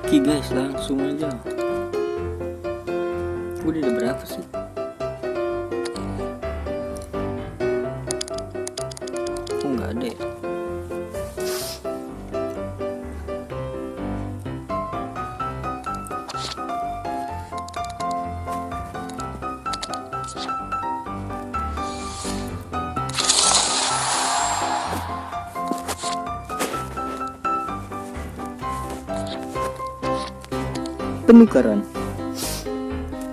Oke guys, langsung aja. Udah ada berapa sih? Oh nggak ada ya. Penukaran,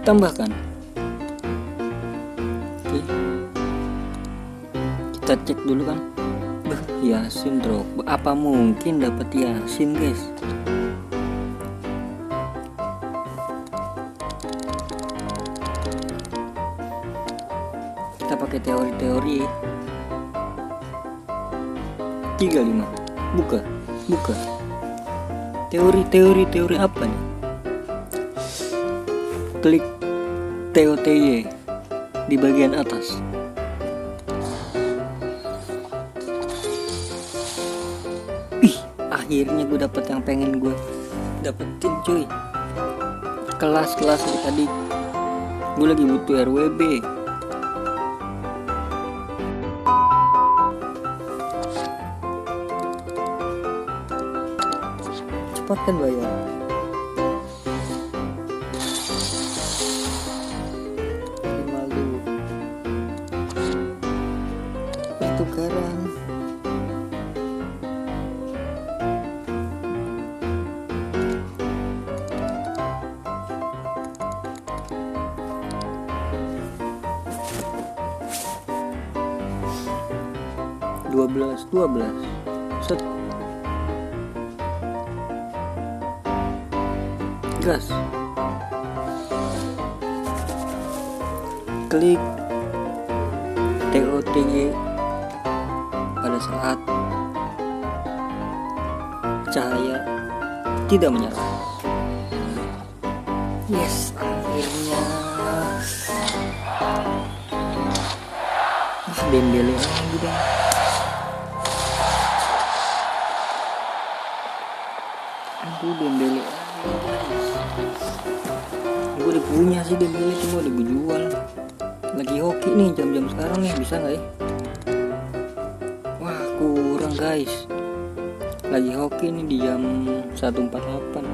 tambahkan. Oke, kita cek dulu kan. Yasin drop, apa mungkin dapat Yasin guys? Kita pakai teori-teori. 35, buka. Teori apa nih? Klik TOTY di bagian atas. Akhirnya gue dapet yang pengen gue dapetin cuy. Kelas tadi gue lagi butuh RWB. Cepatkan bayar. Pertukaran. Dua belas. Set. Gas. Klik TOTY pada saat cahaya tidak menyala. Yes, akhirnya. Dembele lagi deh. Aduh, Dembele lagi. Gue udah punya sih Dembele, cuma udah gue jual. Lagi hoki nih jam-jam sekarang nih, bisa nggak ya? Wah kurang guys. Lagi hoki nih di jam 1.48.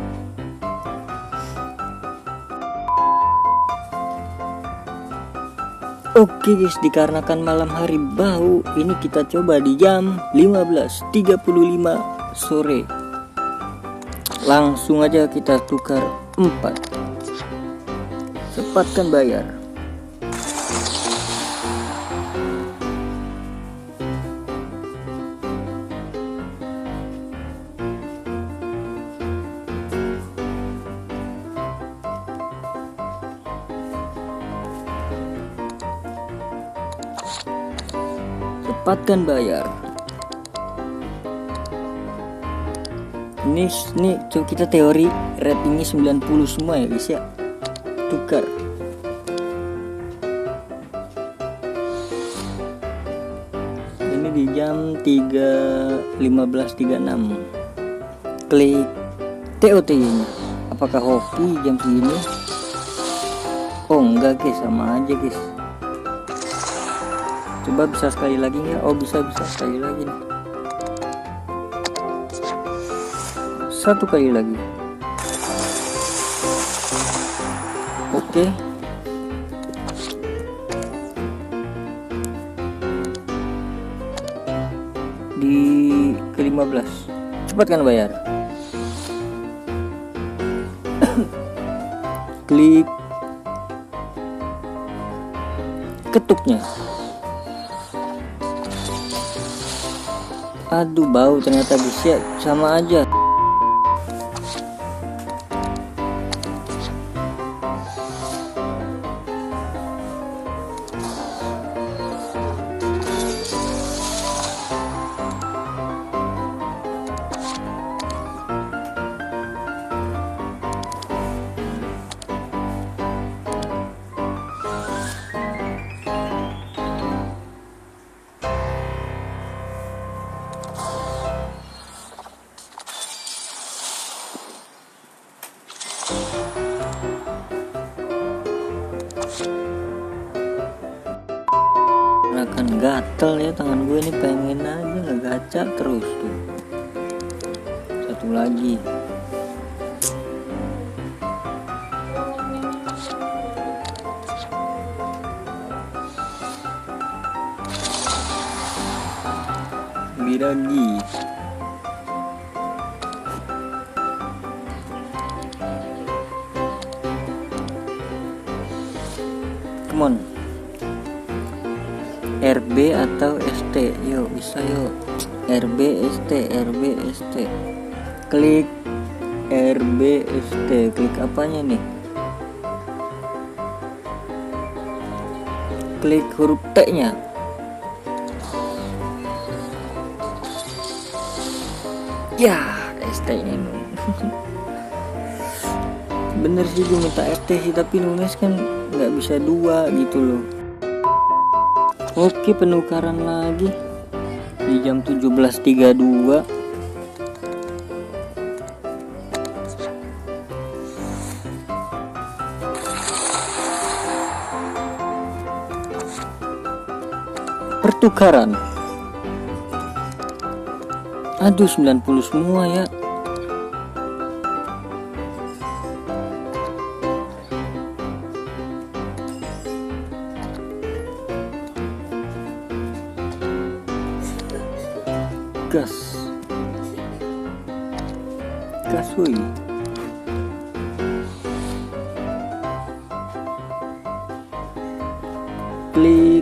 Oke guys, dikarenakan malam hari bau, ini kita coba di jam 15.35 sore. Langsung aja kita tukar 4. Cepatkan bayar. Cepatkan bayar. Ini coba kita teori ratingnya 90 semua ya guys ya. Tukar. Ini di jam 3.15.36. Klik TOTY nya. Apakah hoki jam segini? Oh enggak guys, sama aja guys. Coba bisa sekali lagi nggak? Oh bisa sekali lagi nih. Satu kali lagi. Oke. Di ke-15. Cepatkan bayar. Klik ketuknya. Aduh bau ternyata bisa, sama aja. Akan gatel ya tangan gue ini, pengen aja ngegaca terus tuh. Satu lagi. Lagi. Come on. RB atau ST, yuk bisa yuk. RB ST, RB ST. Klik RB ST, klik apanya nih? Klik huruf T nya. Ya, ST nya. Bener sih gue minta ST sih, tapi Nunes kan nggak bisa dua gitu loh. Oke, penukaran lagi di jam 17.32. Pertukaran. Aduh, 90 semua ya. Gas woi. Klik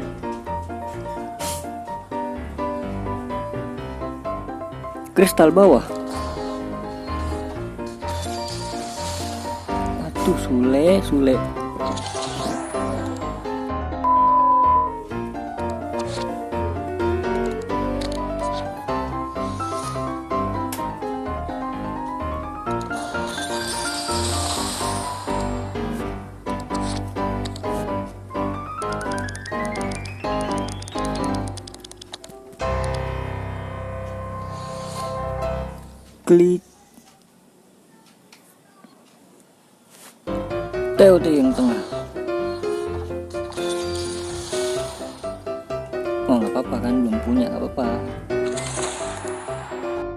kristal bawah. Aduh, sule. Klik TOT yang tengah.